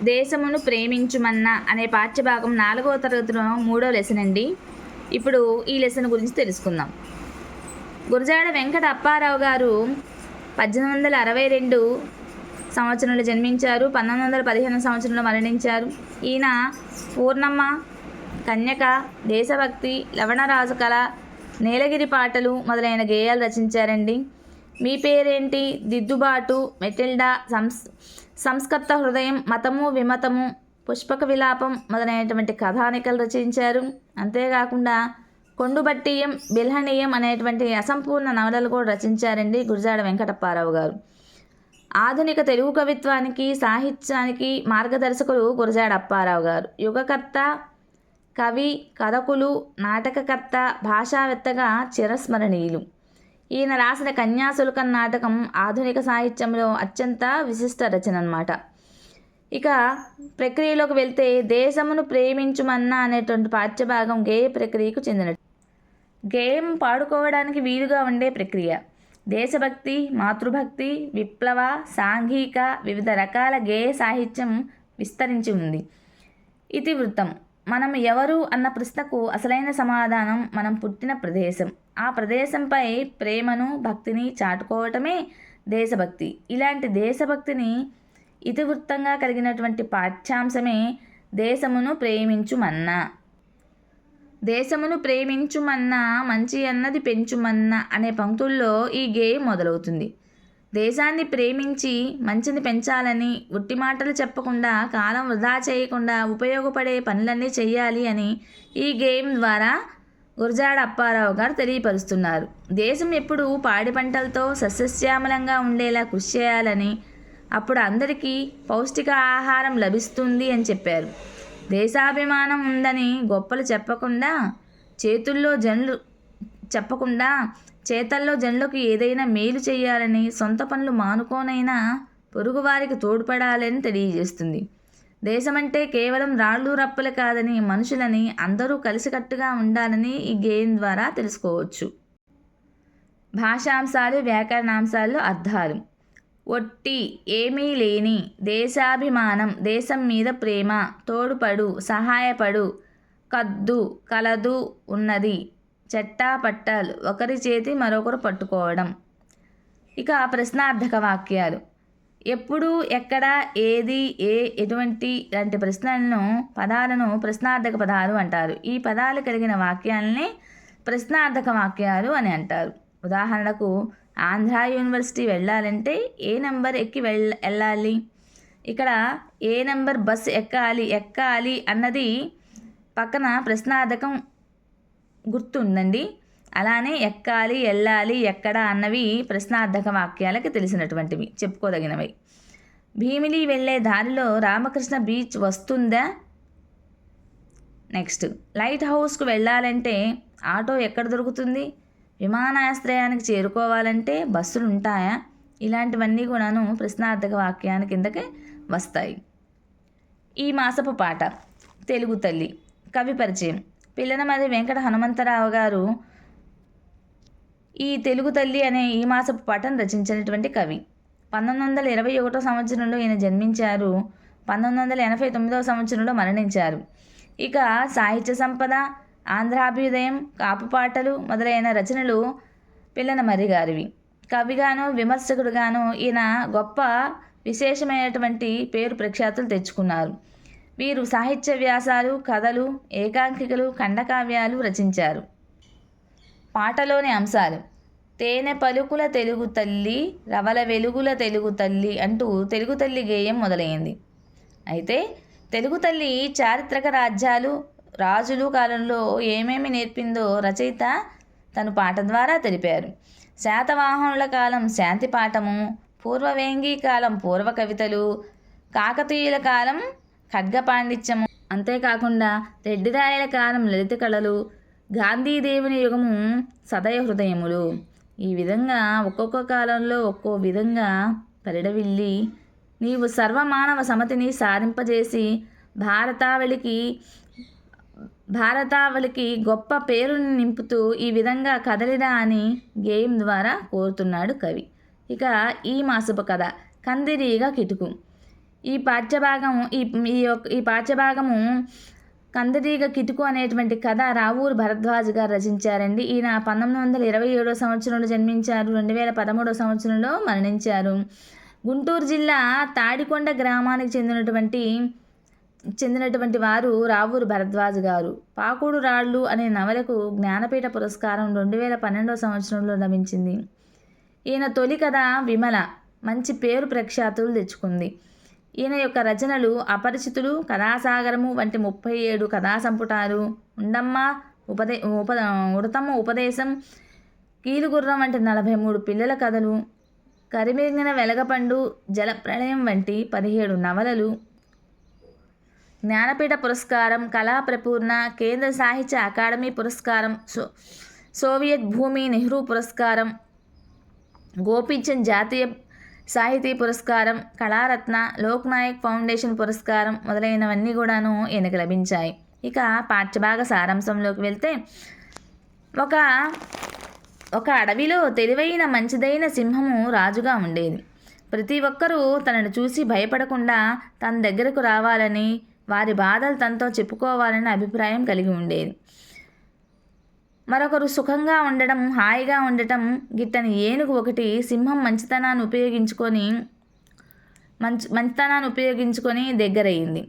దేశమును ప్రేమించుమన్నా అనే పాఠ్యభాగం 4వ తరగతిలో 3వ లెసన్ అండి. ఇప్పుడు ఈ లెసన్ గురించి తెలుసుకుందాం. గురజాడ వెంకట అప్పారావు గారు 1862 సంవత్సరంలో జన్మించారు. 1915 సంవత్సరంలో మరణించారు. ఈయన పూర్ణమ్మ, కన్యక, దేశభక్తి, లవణరాజు కళ, నీలగిరి పాటలు మొదలైన గేయాలు రచించారండి. మీ పేరేంటి, దిద్దుబాటు, మెటిల్డా, సంస్కర్త హృదయం, మతము విమతము, పుష్పక విలాపం మొదలైనటువంటి కథానికలు రచించారు. అంతేకాకుండా కొండుబట్టియం, బిల్హణీయం అనేటువంటి అసంపూర్ణ నవలలు కూడా రచించారండి గురజాడ వెంకటప్పారావు గారు. ఆధునిక తెలుగు కవిత్వానికి, సాహిత్యానికి మార్గదర్శకులు గురజాడ అప్పారావు గారు. యుగకర్త, కవి, కథకులు, నాటకకర్త, భాషావేత్తగా చిరస్మరణీయులు. ఈయన రాసిన కన్యాశుల్కం నాటకం ఆధునిక సాహిత్యంలో అత్యంత విశిష్ట రచన అన్నమాట. ఇక ప్రక్రియలోకి వెళ్తే దేశమును ప్రేమించుమన్నా అనేటువంటి పాఠ్యభాగం గేయ ప్రక్రియకు చెందినది. గేయం పాడుకోవడానికి వీలుగా ఉండే ప్రక్రియ. దేశభక్తి, మాతృభక్తి, విప్లవ, సాంఘిక వివిధ రకాల గేయ సాహిత్యం విస్తరించి ఉంది. ఇతివృత్తం. మనం ఎవరు అన్న ప్రశ్నకు అసలైన సమాధానం మనం పుట్టిన ప్రదేశం. ఆ ప్రదేశంపై ప్రేమను, భక్తిని చాటుకోవటమే దేశభక్తి. ఇలాంటి దేశభక్తిని ఇతివృత్తంగా కలిగినటువంటి పాఠ్యాంశమే దేశమును ప్రేమించుమన్నా. దేశమును ప్రేమించుమన్నా, మంచి అన్నది పెంచుమన్నా అనే పంక్తుల్లో ఈ గేయం మొదలవుతుంది. దేశాన్ని ప్రేమించి మంచిని పెంచాలని, ఉట్టి మాటలు చెప్పకుండా, కాలం వృధా చేయకుండా ఉపయోగపడే పనులన్నీ చెయ్యాలి అని ఈ గేయం ద్వారా గురజాడ అప్పారావు గారు తెలియపరుస్తున్నారు. దేశం ఎప్పుడు పాడి పంటలతో సస్యశ్యామలంగా ఉండేలా కృషి చేయాలని, అప్పుడు అందరికీ పౌష్టిక ఆహారం లభిస్తుంది అని చెప్పారు. దేశాభిమానం ఉందని గొప్పలు చెప్పకుండా, చేతల్లో జనులకు ఏదైనా మేలు చేయాలని, సొంత పనులు మానుకోనైనా పొరుగువారికి తోడ్పడాలని తెలియజేస్తుంది. దేశమంటే కేవలం రాళ్ళు రప్పలు కాదని, మనుషులని అందరూ కలిసికట్టుగా ఉండాలని ఈ గేయం ద్వారా తెలుసుకోవచ్చు. భాషాంశాలు, వ్యాకరణాంశాలు, అర్థాలు. ఒట్టి, ఏమీ లేని, దేశాభిమానం, దేశం మీద ప్రేమ, తోడ్పడు, సహాయపడు, కద్దు, కలదు, ఉన్నది, చెట్టాపట్టాలు, ఒకరి చేతి మరొకరు పట్టుకోవడం. ఇక ప్రశ్నార్థక వాక్యాలు. ఎప్పుడు, ఎక్కడ, ఏది, ఎటువంటి లాంటి పదాలను ప్రశ్నార్థక పదాలు అంటారు. ఈ పదాలు కలిగిన వాక్యాలని ప్రశ్నార్థక వాక్యాలు అని అంటారు. ఉదాహరణకు, ఆంధ్ర యూనివర్సిటీ వెళ్ళాలంటే ఏ నెంబర్ ఎక్కి వెళ్ళాలి. ఇక్కడ ఏ నెంబర్ బస్సు ఎక్కాలి అన్నది పక్కన ప్రశ్నార్థకం గుర్తుందండి. అలానే ఎక్కాలి, వెళ్ళాలి, ఎక్కడ అన్నవి ప్రశ్నార్థక వాక్యాలకి తెలిసినటువంటివి, చెప్పుకోదగినవి. భీమిలి వెళ్ళే దారిలో రామకృష్ణ బీచ్ వస్తుందా. నెక్స్ట్, లైట్ హౌస్కు వెళ్ళాలంటే ఆటో ఎక్కడ దొరుకుతుంది. విమానాశ్రయానికి చేరుకోవాలంటే బస్సులు ఉంటాయా. ఇలాంటివన్నీ కూడాను ప్రశ్నార్థక వాక్యాన్ని కిందకి వస్తాయి. ఈ మాసపు పాట. తెలుగు తల్లి. కవి పరిచయం. పిల్లనమర్రి వెంకట హనుమంతరావు గారు ఈ తెలుగు తల్లి అనే ఈ మాసపు పాటను రచించినటువంటి కవి. 1921 సంవత్సరంలో ఈయన జన్మించారు. 1989 సంవత్సరంలో మరణించారు. ఇక సాహిత్య సంపద, ఆంధ్రాభ్యుదయం, కాపు పాటలు మొదలైన రచనలు పిల్లనమర్రి గారివి. కవిగాను, విమర్శకుడుగాను ఈయన గొప్ప విశేషమైనటువంటి పేరు ప్రఖ్యాతులు తెచ్చుకున్నారు. వీరు సాహిత్య వ్యాసాలు, కథలు, ఏకాంకికలు, ఖండకావ్యాలు రచించారు. పాటలోని అంశాలు. తేనె పలుకుల తెలుగు తల్లి, రవల వెలుగుల తెలుగు తల్లి అంటూ తెలుగు తల్లి గేయం మొదలైంది. అయితే తెలుగు తల్లి చారిత్రక రాజులు కాలంలో ఏమేమి నేర్పిందో రచయిత తను పాట ద్వారా తెలిపారు. శాతవాహనుల కాలం శాంతి పాఠము, పూర్వవేంగి కాలం పూర్వ కవితలు, కాకతీయుల కాలం ఖడ్గ పాండిత్యము, అంతేకాకుండా రెడ్డిరాయల కాలం లలిత కళలు, గాంధీదేవుని యుగము సదయ హృదయములు. ఈ విధంగా ఒక్కొక్క కాలంలో ఒక్కో విధంగా పరిడవిల్లి నీవు సర్వమానవ సమతిని సాధింపజేసి భారతావళికి గొప్ప పేరుని నింపుతూ ఈ విధంగా కదలిరా అని గేయం ద్వారా కోరుతున్నాడు కవి. ఇక ఈ మాసపు కథ. కందిరీగ కిటుకు. ఈ పాఠ్యభాగము కందిరీగ కిటుకు అనేటువంటి కథ రావూరు భరద్వాజ్ గారు రచించారండి. ఈయన 1927 సంవత్సరంలో జన్మించారు. 2013 సంవత్సరంలో మరణించారు. గుంటూరు జిల్లా తాడికొండ గ్రామానికి చెందినటువంటి వారు రావూరు భరద్వాజ్ గారు. పాకుడు రాళ్ళు అనే నవలకు జ్ఞానపీఠ పురస్కారం 2012 సంవత్సరంలో లభించింది. ఈయన తొలి కథ విమల మంచి పేరు ప్రఖ్యాతులు తెచ్చుకుంది. ఈయన యొక్క రచనలు అపరిచితులు, కథాసాగరము వంటి 37 కథా సంపుటాలు, ఉండమ్మ, ఉడతమ్మ ఉపదేశం, కీలుగుర్రం వంటి 43 పిల్లల కథలు, కరిమింగిన వెలగపండు, జలప్రళయం వంటి 17 నవలలు, జ్ఞానపీఠ పురస్కారం, కళా ప్రపూర్ణ, కేంద్ర సాహిత్య అకాడమీ పురస్కారం, సోవియట్ భూమి నెహ్రూ పురస్కారం, గోపీచంద్ జాతీయ సాహితీ పురస్కారం, కళారత్న, లోక్నాయక్ ఫౌండేషన్ పురస్కారం మొదలైనవన్నీ కూడాను ఈయనకు లభించాయి. ఇక పాఠ్యభాగ సారాంశంలోకి వెళ్తే, ఒక అడవిలో తెలివైన మంచిదైన సింహము రాజుగా ఉండేది. ప్రతి ఒక్కరూ తనను చూసి భయపడకుండా తన దగ్గరకు రావాలని, వారి బాధలు తనతో చెప్పుకోవాలని అభిప్రాయం కలిగి ఉండేది. మరొకరు సుఖంగా ఉండటం, హాయిగా ఉండటం గిట్టని ఏనుగు ఒకటి సింహం మంచితనాన్ని ఉపయోగించుకొని దగ్గరయ్యింది.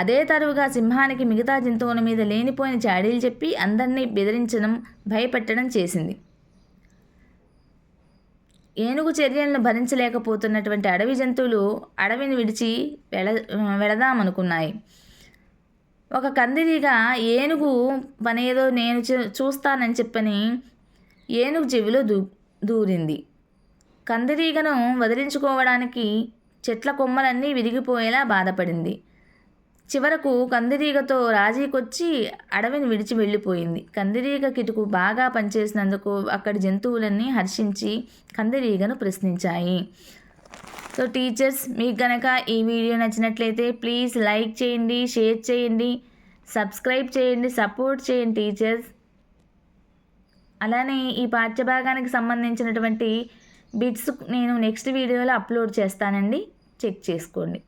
అదే తరువుగా సింహానికి మిగతా జంతువుల మీద లేనిపోయిన చాడీలు చెప్పి అందరినీ బెదిరించడం, భయపెట్టడం చేసింది. ఏనుగు చర్యలను భరించలేకపోతున్నటువంటి అడవి జంతువులు అడవిని విడిచి వెళదామనుకున్నాయి. ఒక కందిరీగ ఏనుగు పనేదో నేను చూస్తానని చెప్పని ఏనుగు చెవిలో దూరింది. కందిరీగను వదిలించుకోవడానికి చెట్ల కొమ్మలన్నీ విరిగిపోయేలా బాధపడింది. చివరకు కందిరీగతో రాజీకొచ్చి అడవిని విడిచి వెళ్ళిపోయింది. కందిరీగ కిటుకు బాగా పనిచేసినందుకు అక్కడి జంతువులన్నీ హర్షించి కందిరీగను ప్రశ్నించాయి. సో టీచర్స్, మీకు కనుక ఈ వీడియో నచ్చినట్లయితే ప్లీజ్ లైక్ చేయండి, షేర్ చేయండి, సబ్స్క్రైబ్ చేయండి, సపోర్ట్ చేయండి టీచర్స్. అలానే ఈ పాఠ్యభాగానికి సంబంధించినటువంటి బిట్స్ నేను నెక్స్ట్ వీడియోలో అప్లోడ్ చేస్తానండి, చెక్ చేసుకోండి.